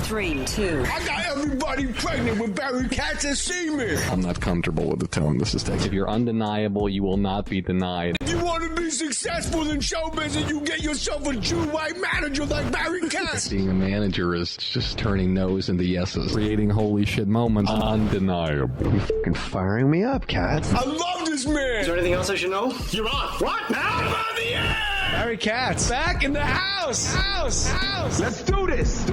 3, 2. I got everybody pregnant with Barry Katz and semen. I'm not comfortable with the tone this is taking. If you're undeniable, you will not be denied. If you want to be successful in show business, you get yourself a Jew white manager like Barry Katz. Being a manager is just turning no's into yeses. Creating holy shit moments. Undeniable. You're fucking firing me up, Katz. I love this man. Is there anything else I should know? You're on. What? Now I'm on the air. Barry Katz, back in the house. Let's do this.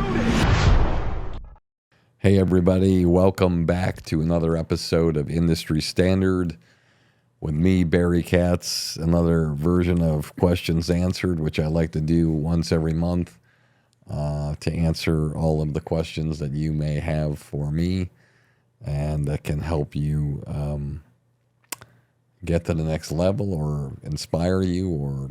Hey everybody, welcome back to another episode of Industry Standard with me, Barry Katz, another version of Questions Answered, which I like to do once every month to answer all of the questions that you may have for me and that can help you get to the next level or inspire you or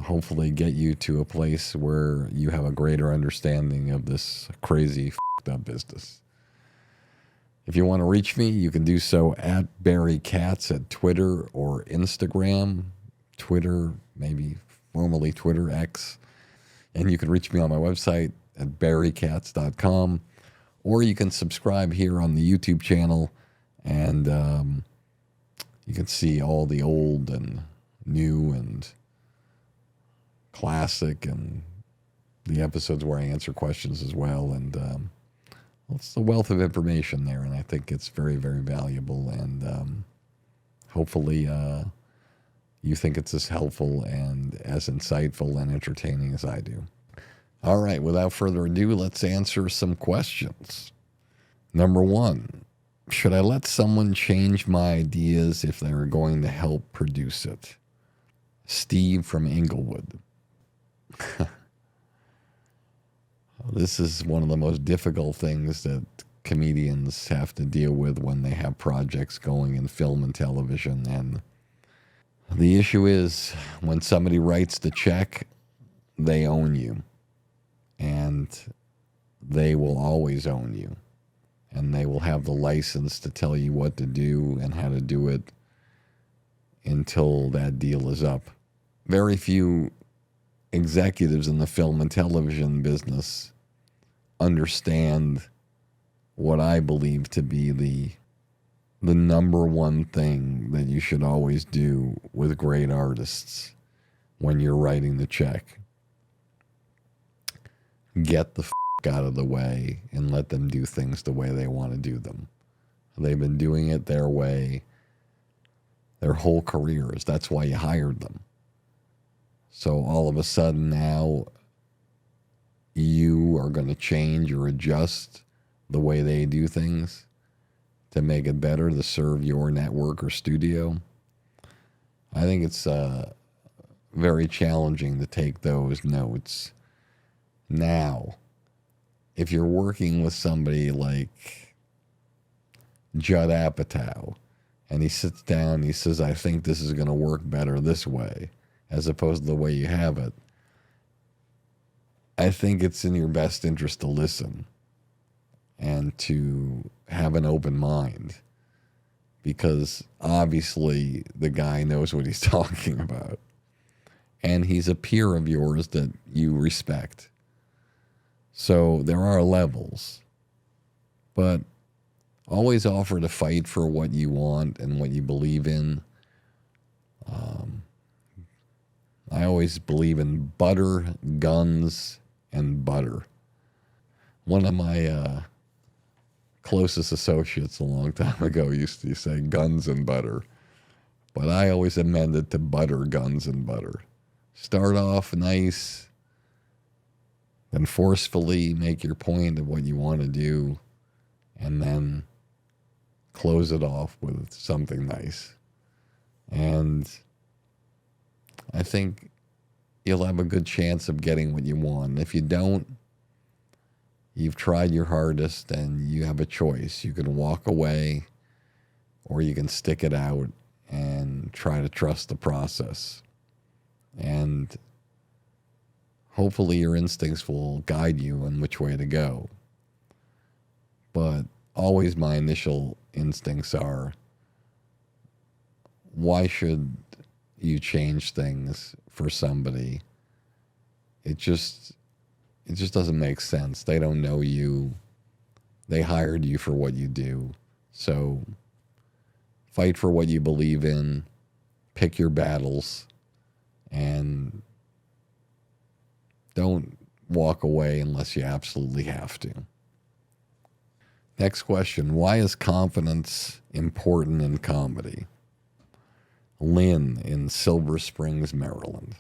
hopefully get you to a place where you have a greater understanding of this crazy f***ed up business. If you want to reach me, you can do so at Barry Katz at Twitter or Instagram. Twitter, maybe formerly Twitter X. And you can reach me on my website at barrykatz.com. Or you can subscribe here on the YouTube channel and you can see all the old and new and classic and the episodes where I answer questions as well. And it's a wealth of information there, and I think it's very, very valuable. And hopefully you think it's as helpful and as insightful and entertaining as I do. All right, without further ado, let's answer some questions. Number one, should I let someone change my ideas if they're going to help produce it? Steve from Inglewood. This is one of the most difficult things that comedians have to deal with when they have projects going in film and television. And the issue is when somebody writes the check, they own you. And they will always own you. And they will have the license to tell you what to do and how to do it until that deal is up. Very few executives in the film and television business understand what I believe to be the number one thing that you should always do with great artists when you're writing the check. Get the out of the way and let them do things the way they want to do them. They've been doing it their way their whole careers. That's why you hired them. So all of a sudden now you are going to change or adjust the way they do things to make it better to serve your network or studio. I think it's very challenging to take those notes. Now, if you're working with somebody like Judd Apatow and he sits down and he says, I think this is going to work better this way, as opposed to the way you have it, I think it's in your best interest to listen and to have an open mind, because obviously the guy knows what he's talking about and he's a peer of yours that you respect. So there are levels, but always offer to fight for what you want and what you believe in. I always believe in butter, guns, and butter. One of my closest associates a long time ago used to say guns and butter, but I always amended to butter, guns, and butter. Start off nice, then forcefully make your point of what you want to do, and then close it off with something nice. And I think you'll have a good chance of getting what you want. If you don't, you've tried your hardest and you have a choice. You can walk away or you can stick it out and try to trust the process. And hopefully your instincts will guide you on which way to go. But always my initial instincts are, why should you change things for somebody? It It just doesn't make sense. They don't know you. They hired you for what you do. So fight for what you believe in, pick your battles, and don't walk away unless you absolutely have to. Next question. Why is confidence important in comedy? Lynn in Silver Springs, Maryland.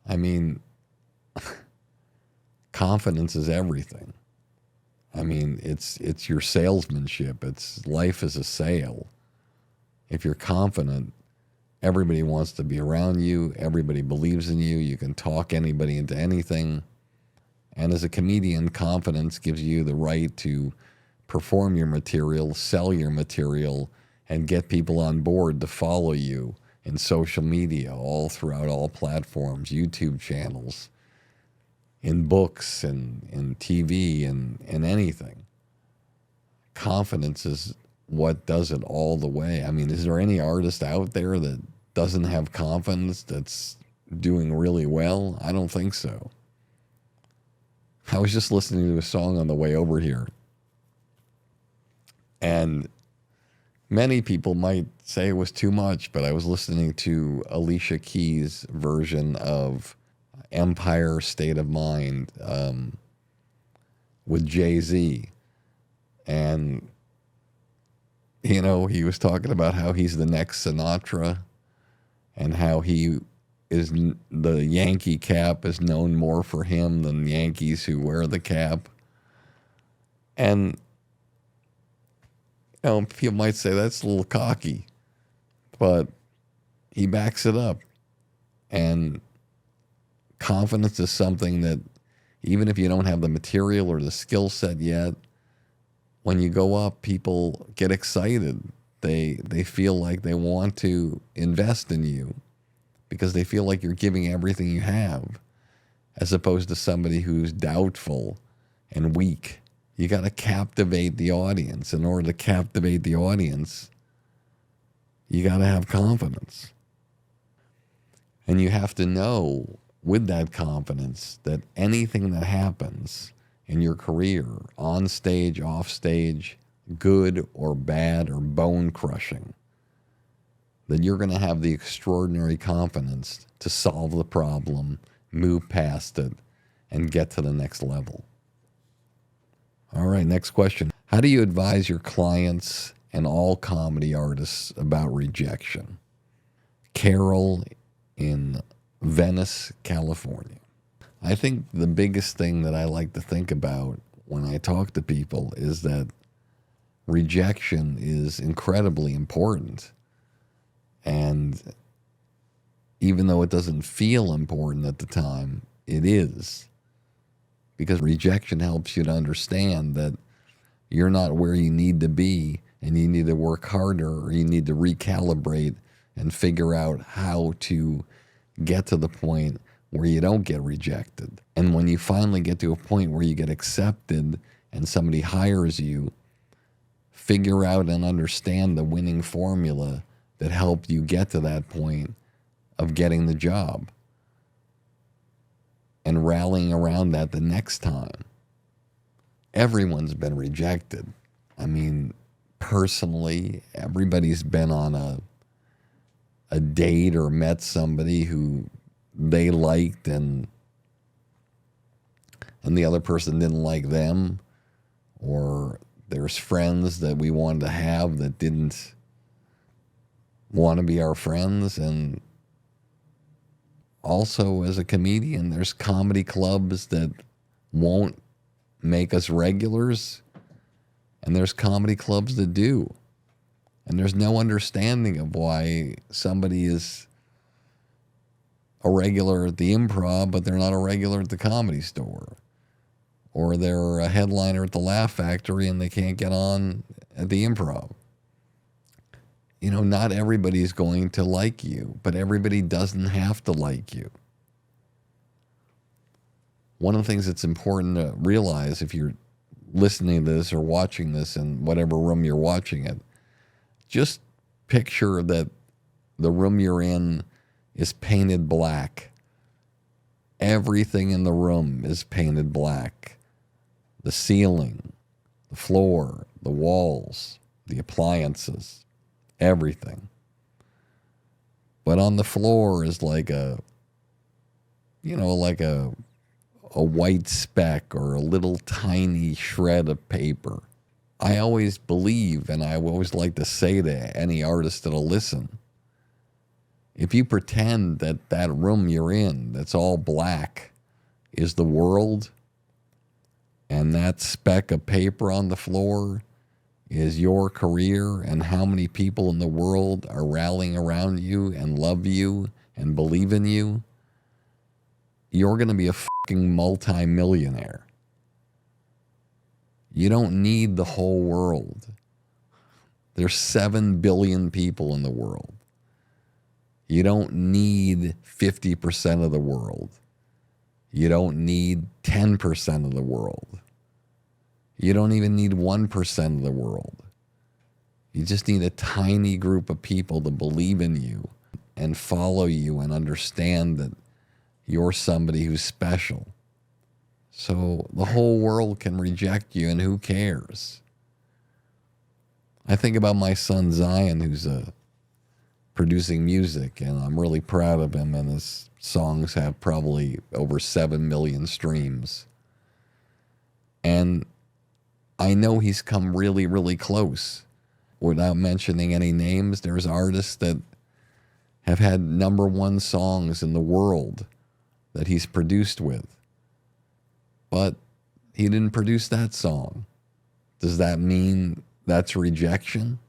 I mean, confidence is everything. I mean, it's your salesmanship. It's life is a sale. If you're confident, everybody wants to be around you. Everybody believes in you. You can talk anybody into anything. And as a comedian, confidence gives you the right to perform your material, sell your material, and get people on board to follow you in social media, all throughout all platforms, YouTube channels, in books and in TV and anything. Confidence is what does it all the way. I mean, is there any artist out there that doesn't have confidence that's doing really well? I don't think so. I was just listening to a song on the way over here, and many people might say it was too much, but I was listening to Alicia Keys' version of Empire State of Mind with Jay-Z. And, you know, he was talking about how he's the next Sinatra and how he is, the Yankee cap is known more for him than Yankees who wear the cap. And, you know, people might say that's a little cocky, but he backs it up. And confidence is something that even if you don't have the material or the skill set yet, when you go up, people get excited. They feel like they want to invest in you because they feel like you're giving everything you have, as opposed to somebody who's doubtful and weak. You got to captivate the audience. In order to captivate the audience, you got to have confidence. And you have to know with that confidence that anything that happens in your career, on stage, off stage, good or bad or bone crushing, that you're going to have the extraordinary confidence to solve the problem, move past it, and get to the next level. All right, next question. How do you advise your clients and all comedy artists about rejection? Carol in Venice, California. I think the biggest thing that I like to think about when I talk to people is that rejection is incredibly important. And even though it doesn't feel important at the time, it is. Because rejection helps you to understand that you're not where you need to be and you need to work harder, or you need to recalibrate and figure out how to get to the point where you don't get rejected. And when you finally get to a point where you get accepted and somebody hires you, figure out and understand the winning formula that helped you get to that point of getting the job and rallying around that the next time. Everyone's been rejected. I mean, personally, everybody's been on a date or met somebody who they liked and the other person didn't like them, or there's friends that we wanted to have that didn't want to be our friends. And also, as a comedian, there's comedy clubs that won't make us regulars, and there's comedy clubs that do. And there's no understanding of why somebody is a regular at the Improv, but they're not a regular at the Comedy Store. Or they're a headliner at the Laugh Factory and they can't get on at the Improv. You know, not everybody's going to like you, but everybody doesn't have to like you. One of the things that's important to realize if you're listening to this or watching this in whatever room you're watching it, just picture that the room you're in is painted black Everything in the room is painted black. The ceiling, the floor, the walls, the appliances, everything. But on the floor is like a white speck or a little tiny shred of paper. I always believe, and I always like to say to any artist that'll listen, if you pretend that that room you're in that's all black is the world, and that speck of paper on the floor is your career and how many people in the world are rallying around you and love you and believe in you, you're going to be a fucking multi-millionaire. You don't need the whole world. There's 7 billion people in the world. You don't need 50% of the world. You don't need 10% of the world. You don't even need 1% of the world. You just need a tiny group of people to believe in you and follow you and understand that you're somebody who's special. So the whole world can reject you, and who cares? I think about my son Zion, who's producing music, and I'm really proud of him, and his songs have probably over 7 million streams. And I know he's come really, really close. Without mentioning any names, there's artists that have had #1 songs in the world that he's produced with. But he didn't produce that song. Does that mean that's rejection?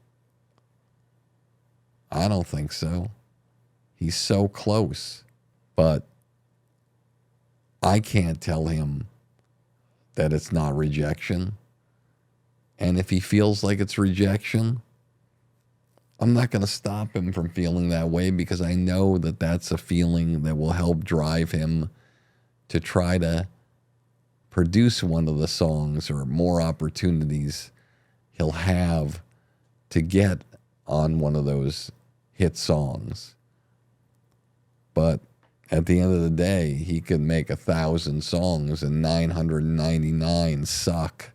I don't think so. He's so close. But I can't tell him that it's not rejection. And if he feels like it's rejection, I'm not going to stop him from feeling that way, because I know that that's a feeling that will help drive him to try to produce one of the songs or more opportunities he'll have to get on one of those hit songs. But at the end of the day, he could make 1,000 songs and 999 suck,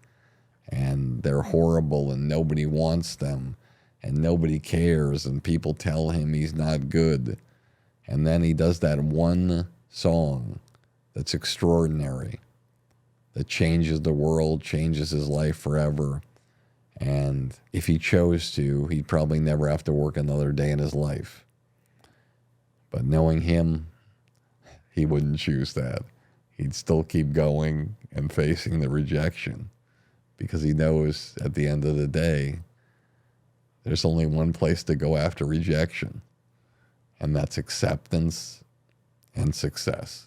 and they're horrible and nobody wants them and nobody cares, and people tell him he's not good. And then he does that one song that's extraordinary, that changes the world, changes his life forever. And if he chose to, he'd probably never have to work another day in his life. But knowing him, he wouldn't choose that. He'd still keep going and facing the rejection, because he knows at the end of the day, there's only one place to go after rejection, and that's acceptance and success.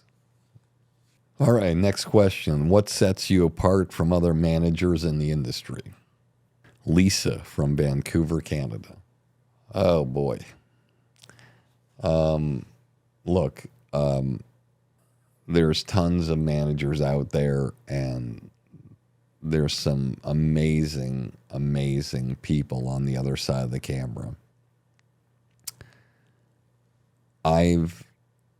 All right, next question. What sets you apart from other managers in the industry? Lisa from Vancouver, Canada. Oh, boy. Look, there's tons of managers out there, and there's some amazing, amazing people on the other side of the camera. I've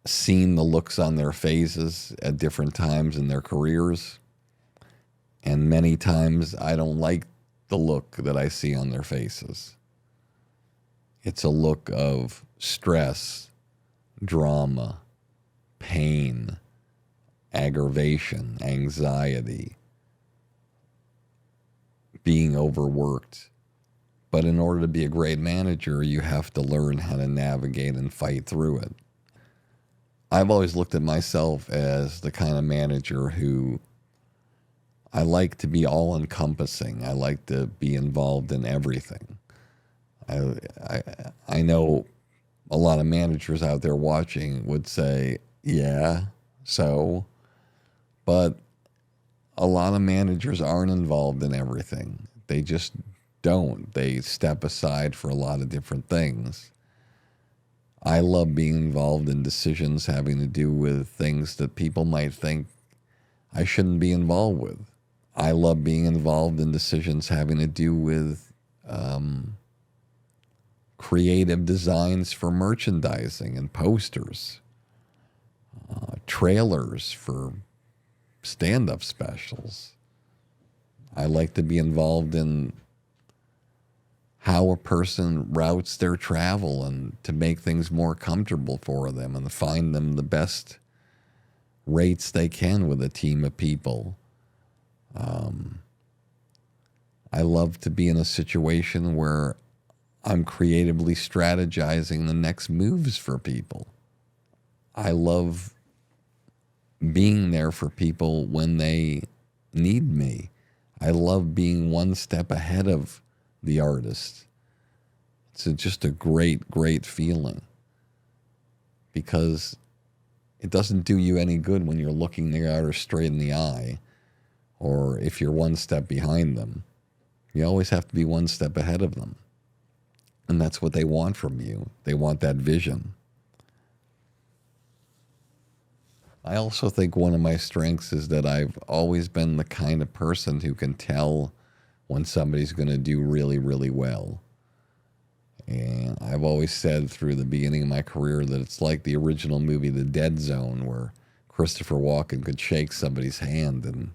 seen the looks on their faces at different times in their careers, and many times I don't like the look that I see on their faces. It's a look of stress, drama, pain, aggravation, anxiety, being overworked. But in order to be a great manager, you have to learn how to navigate and fight through it. I've always looked at myself as the kind of manager who I like to be all-encompassing. I like to be involved in everything. I know a lot of managers out there watching would say, yeah, so. But a lot of managers aren't involved in everything. They just don't. They step aside for a lot of different things. I love being involved in decisions having to do with things that people might think I shouldn't be involved with. I love being involved in decisions having to do with creative designs for merchandising and posters. trailers for stand-up specials. I like to be involved in how a person routes their travel and to make things more comfortable for them and to find them the best rates they can with a team of people. I love to be in a situation where I'm creatively strategizing the next moves for people. I love being there for people when they need me. I love being one step ahead of the artist. It's just a great, great feeling because it doesn't do you any good when you're looking the artist straight in the eye or if you're one step behind them. You always have to be one step ahead of them. And that's what they want from you. They want that vision. I also think one of my strengths is that I've always been the kind of person who can tell when somebody's going to do really, really well. And I've always said through the beginning of my career that it's like the original movie The Dead Zone, where Christopher Walken could shake somebody's hand and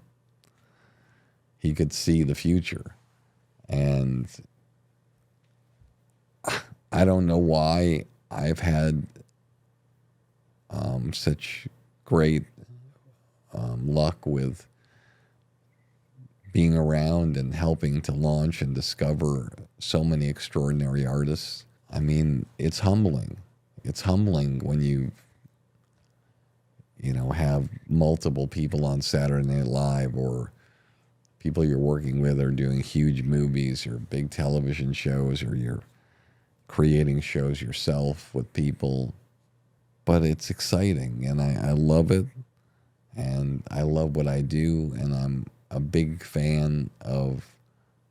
he could see the future. And I don't know why I've had such great luck with being around and helping to launch and discover so many extraordinary artists. I mean, it's humbling. It's humbling when you have multiple people on Saturday Night Live or people you're working with are doing huge movies or big television shows or you're creating shows yourself with people. But it's exciting, and I love it, and I love what I do, and I'm a big fan of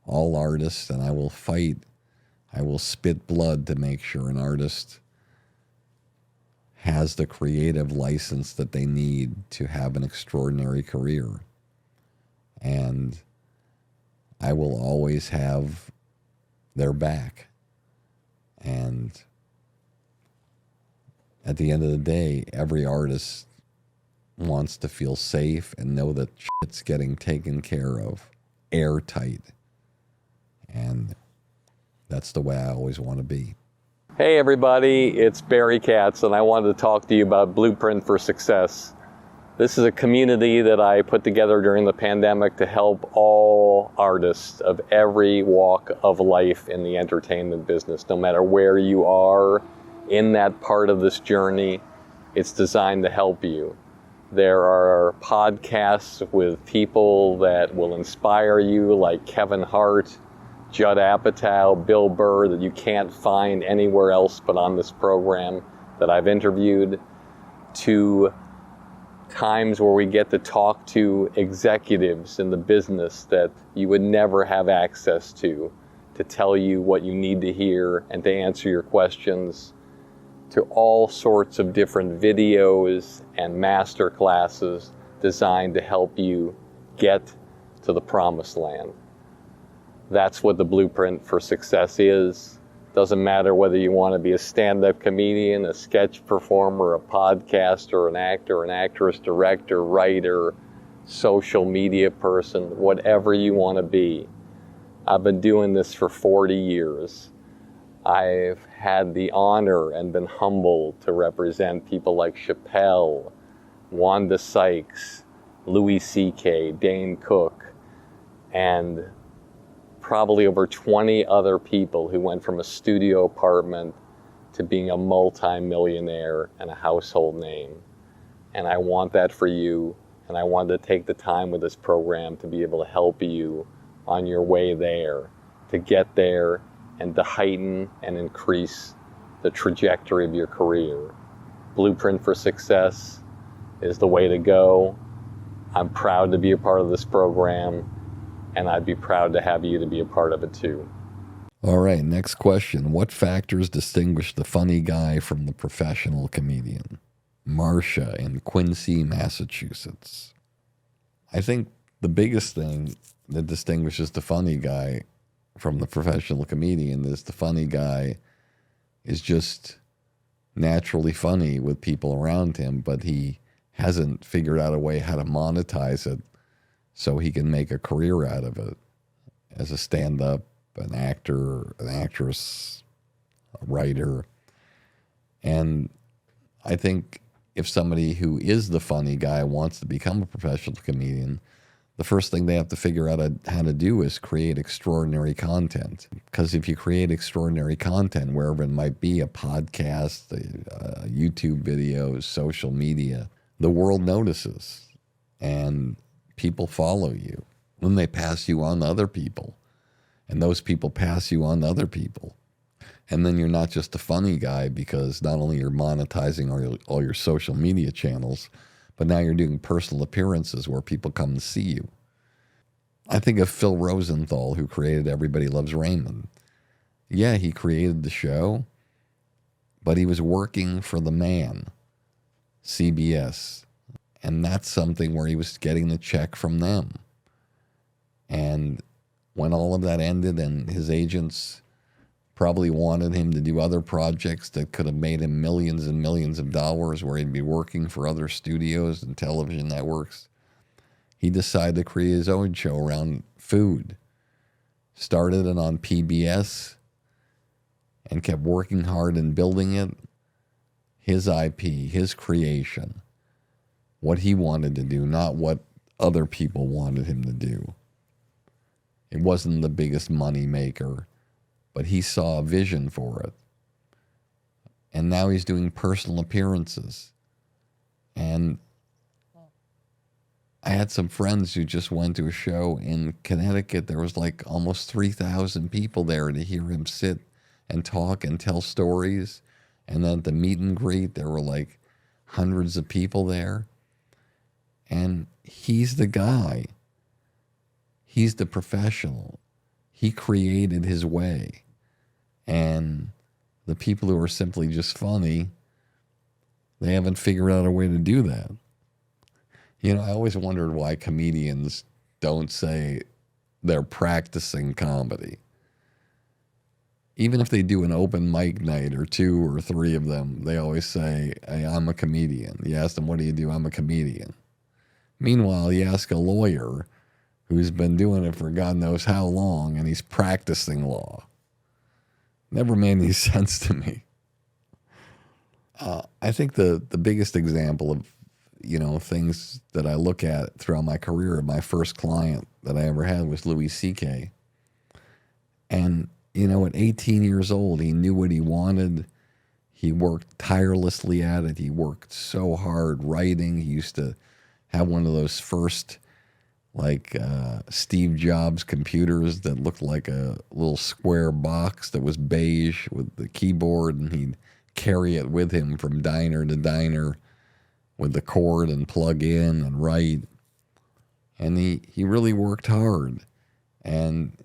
all artists, and I will fight. I will spit blood to make sure an artist has the creative license that they need to have an extraordinary career. And I will always have their back. And at the end of the day, every artist wants to feel safe and know that shit's getting taken care of, airtight. And that's the way I always want to be. Hey everybody, it's Barry Katz, and I wanted to talk to you about Blueprint for Success. This is a community that I put together during the pandemic to help all artists of every walk of life in the entertainment business, no matter where you are in that part of this journey. It's designed to help you. There are podcasts with people that will inspire you, like Kevin Hart, Judd Apatow, Bill Burr, that you can't find anywhere else but on this program that I've interviewed, to times where we get to talk to executives in the business that you would never have access to tell you what you need to hear and to answer your questions, to all sorts of different videos and master classes designed to help you get to the promised land. That's what the Blueprint for Success is. Doesn't matter whether you want to be a stand-up comedian, a sketch performer, a podcaster, an actor, an actress, director, writer, social media person, whatever you want to be. I've been doing this for 40 years. I've had the honor and been humbled to represent people like Chappelle, Wanda Sykes, Louis C.K., Dane Cook, and probably over 20 other people who went from a studio apartment to being a multi-millionaire and a household name. And I want that for you, and I wanted to take the time with this program to be able to help you on your way there, to get there and to heighten and increase the trajectory of your career. Blueprint for Success is the way to go. I'm proud to be a part of this program, and I'd be proud to have you to be a part of it too. All right, next question. What factors distinguish the funny guy from the professional comedian? Marcia in Quincy, Massachusetts. I think the biggest thing that distinguishes the funny guy from the professional comedian is the funny guy is just naturally funny with people around him, but he hasn't figured out a way how to monetize it so he can make a career out of it as a stand-up, an actor, an actress, a writer. And I think if somebody who is the funny guy wants to become a professional comedian, the first thing they have to figure out how to do is create extraordinary content. Because if you create extraordinary content, wherever it might be, a podcast, a YouTube videos, social media, the world notices and people follow you. Then they pass you on to other people, and those people pass you on to other people. And then you're not just a funny guy, because not only you're monetizing all your social media channels, but now you're doing personal appearances where people come and see you. I think of Phil Rosenthal, who created Everybody Loves Raymond. Yeah, he created the show, but he was working for the man, CBS. And that's something where he was getting the check from them. And when all of that ended and his agents probably wanted him to do other projects that could have made him millions and millions of dollars, where he'd be working for other studios and television networks, he decided to create his own show around food. Started it on PBS and kept working hard in building it. His IP, his creation, what he wanted to do, not what other people wanted him to do. It wasn't the biggest money maker, but he saw a vision for it. And now he's doing personal appearances. And I had some friends who just went to a show in Connecticut. There was like almost 3,000 people there to hear him sit and talk and tell stories. And then at the meet and greet, there were like hundreds of people there. And he's the guy. He's the professional. He created his way. And the people who are simply just funny, they haven't figured out a way to do that. You know, I always wondered why comedians don't say they're practicing comedy. Even if they do an open mic night or 2 or 3 of them, they always say, hey, I'm a comedian. You ask them, what do you do? I'm a comedian. Meanwhile, you ask a lawyer who's been doing it for God knows how long, and he's practicing law. Never made any sense to me. I think the biggest example of, you know, things that I look at throughout my career, my first client that I ever had was Louis C.K. And, you know, at 18 years old, he knew what he wanted. He worked tirelessly at it. He worked so hard writing. He used to have one of those first, like, Steve Jobs computers that looked like a little square box that was beige with the keyboard, and he'd carry it with him from diner to diner with the cord and plug in and write. And he really worked hard. And,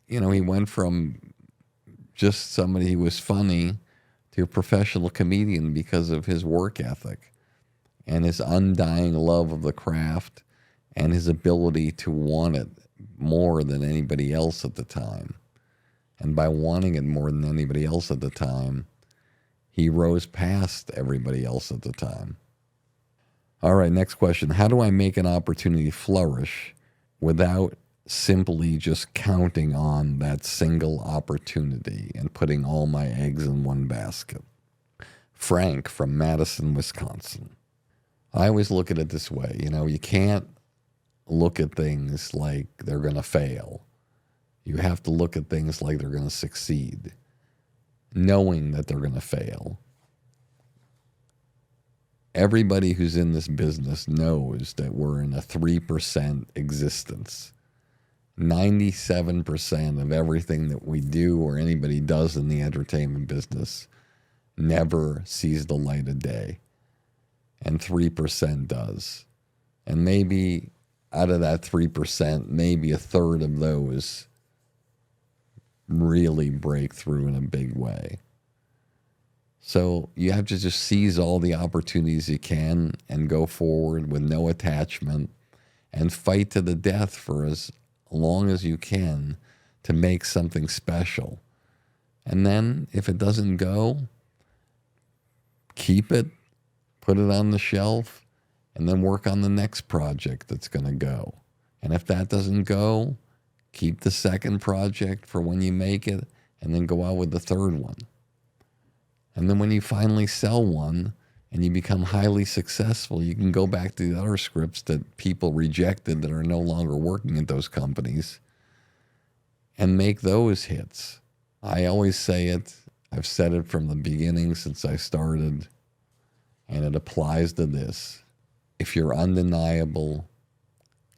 you know, he went from just somebody who was funny to a professional comedian because of his work ethic and his undying love of the craft and his ability to want it more than anybody else at the time. And by wanting it more than anybody else at the time, he rose past everybody else at the time. All right, next question. How do I make an opportunity flourish without simply just counting on that single opportunity and putting all my eggs in one basket? Frank from Madison, Wisconsin. I always look at it this way. You know, you can't look at things like they're going to fail. You have to look at things like they're going to succeed, knowing that they're going to fail. Everybody who's in this business knows that we're in a 3% existence. 97% of everything that we do or anybody does in the entertainment business never sees the light of day. And 3% does. And maybe out of that 3%, maybe a third of those really break through in a big way. So you have to just seize all the opportunities you can and go forward with no attachment and fight to the death for as long as you can to make something special. And then if it doesn't go, keep it, put it on the shelf, and then work on the next project that's going to go. And if that doesn't go, keep the second project for when you make it, and then go out with the third one. And then when you finally sell one and you become highly successful, you can go back to the other scripts that people rejected that are no longer working at those companies and make those hits. I always say it. I've said it from the beginning since I started, and it applies to this. If you're undeniable,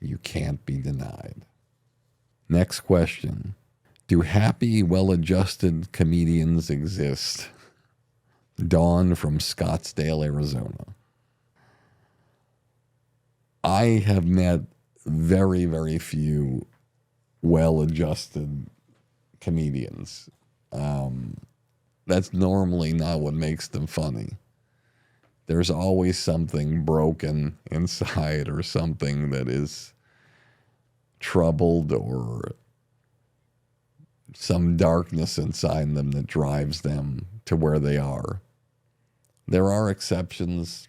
you can't be denied. Next question. Do happy, well-adjusted comedians exist? Dawn from Scottsdale, Arizona. I have met very, very few well-adjusted comedians. That's normally not what makes them funny. There's always something broken inside or something that is troubled or some darkness inside them that drives them to where they are. There are exceptions,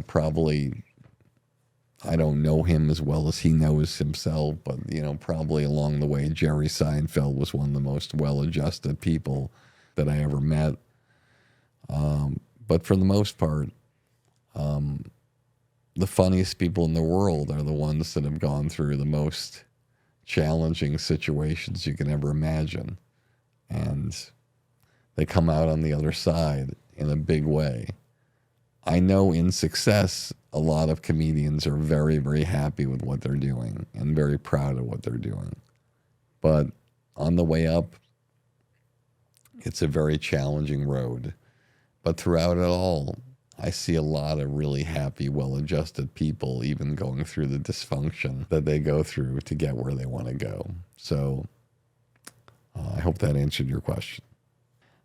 probably I don't know him as well as he knows himself, but, probably along the way, Jerry Seinfeld was one of the most well-adjusted people that I ever met. But for the most part, the funniest people in the world are the ones that have gone through the most challenging situations you can ever imagine. And they come out on the other side in a big way. I know in success, a lot of comedians are very, very happy with what they're doing and very proud of what they're doing. But on the way up, it's a very challenging road. But throughout it all, I see a lot of really happy, well-adjusted people even going through the dysfunction that they go through to get where they want to go. So I hope that answered your question.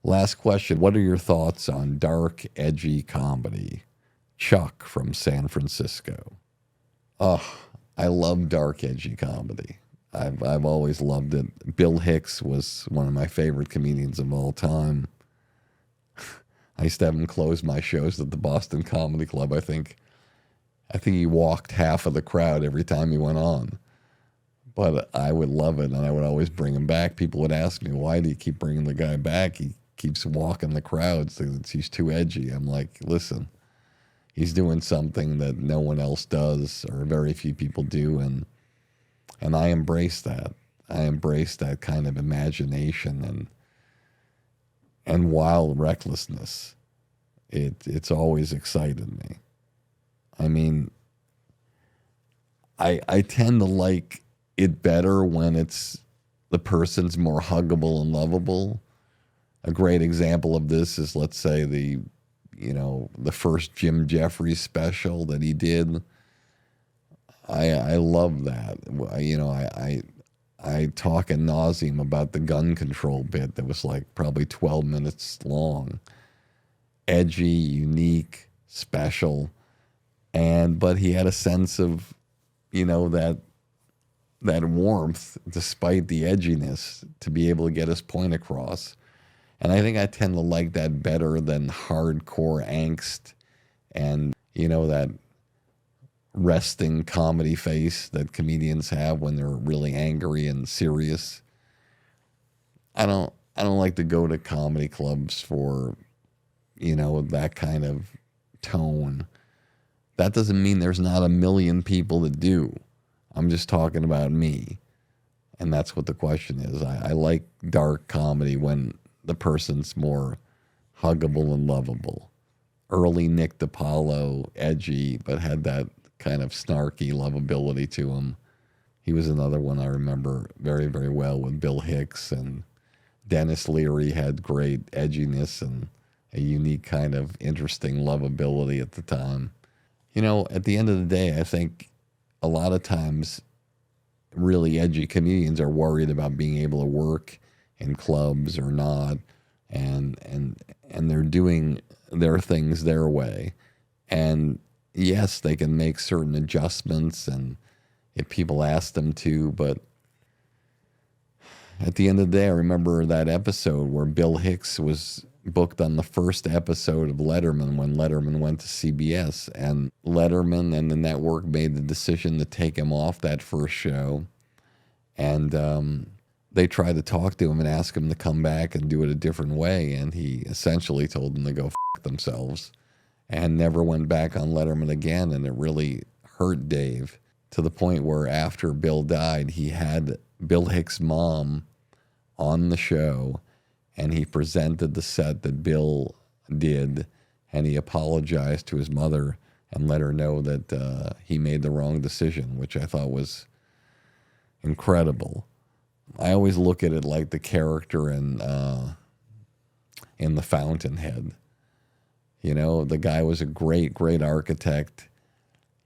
Last question. What are your thoughts on dark, edgy comedy? Chuck from San Francisco. Oh, I love dark, edgy comedy. I've always loved it. Bill Hicks was one of my favorite comedians of all time. I used to have him close my shows at the Boston Comedy Club. I think he walked half of the crowd every time he went on. But I would love it, and I would always bring him back. People would ask me, why do you keep bringing the guy back? He keeps walking the crowds. He's too edgy. I'm like, listen, he's doing something that no one else does or very few people do, and I embrace that. I embrace that kind of imagination and wild recklessness. It's always excited me. I mean, I tend to like it better when it's the person's more huggable and lovable. A great example of this is, let's say, the first Jim Jeffries special that he did. I love that. I talk ad nauseum about the gun control bit that was like probably 12 minutes long. Edgy, unique, special, but he had a sense of, that warmth despite the edginess to be able to get his point across. And I think I tend to like that better than hardcore angst and, that resting comedy face that comedians have when they're really angry and serious. I don't like to go to comedy clubs for, that kind of tone. That doesn't mean there's not a million people that do. I'm just talking about me. And that's what the question is. I like dark comedy when the person's more huggable and lovable. Early Nick DiPaolo, edgy, but had that kind of snarky lovability to him. He was another one I remember very, very well with Bill Hicks, and Dennis Leary had great edginess and a unique kind of interesting lovability at the time. At the end of the day, I think a lot of times really edgy comedians are worried about being able to work in clubs or not, and they're doing their things their way. And yes, they can make certain adjustments and if people ask them to, but at the end of the day, I remember that episode where Bill Hicks was booked on the first episode of Letterman when Letterman went to CBS. And Letterman and the network made the decision to take him off that first show. And they tried to talk to him and ask him to come back and do it a different way. And he essentially told them to go f*** themselves and never went back on Letterman again. And it really hurt Dave to the point where after Bill died, he had Bill Hicks' mom on the show, and he presented the set that Bill did, and he apologized to his mother and let her know that he made the wrong decision, which I thought was incredible. I always look at it like the character in The Fountainhead. You know, the guy was a great, great architect.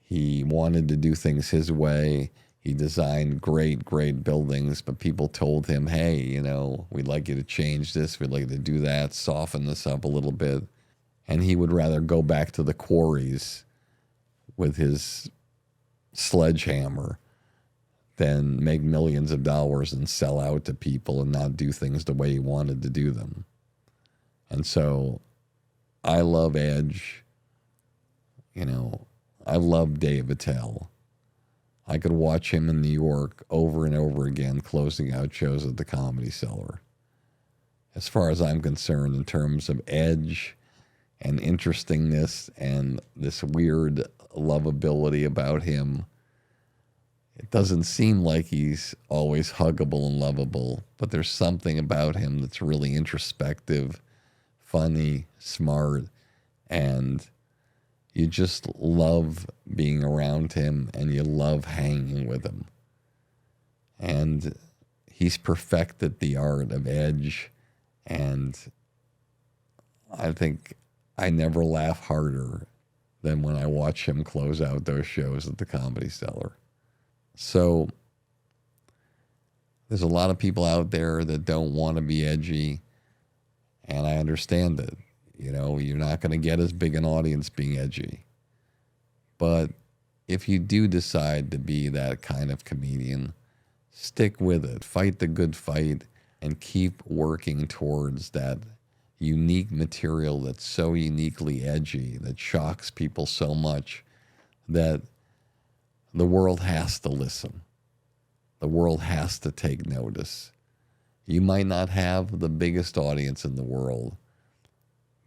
He wanted to do things his way. He designed great, great buildings, but people told him, hey, you know, we'd like you to change this. We'd like you to do that, soften this up a little bit. And he would rather go back to the quarries with his sledgehammer than make millions of dollars and sell out to people and not do things the way he wanted to do them. And so I love Edge. You know, I love Dave Attell. I could watch him in New York over and over again, closing out shows at the Comedy Cellar. As far as I'm concerned, in terms of edge and interestingness and this weird lovability about him, it doesn't seem like he's always huggable and lovable, but there's something about him that's really introspective, funny, smart, and you just love being around him and you love hanging with him. And he's perfected the art of edge, and I think I never laugh harder than when I watch him close out those shows at the Comedy Cellar. So there's a lot of people out there that don't want to be edgy, and I understand it. You know, you're not going to get as big an audience being edgy. But if you do decide to be that kind of comedian, stick with it. Fight the good fight and keep working towards that unique material that's so uniquely edgy, that shocks people so much that the world has to listen. The world has to take notice. You might not have the biggest audience in the world,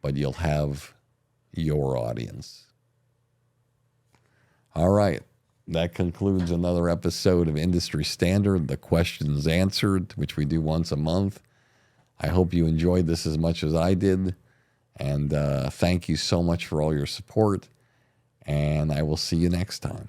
but you'll have your audience. All right, that concludes another episode of Industry Standard, The Questions Answered, which we do once a month. I hope you enjoyed this as much as I did, and thank you so much for all your support, and I will see you next time.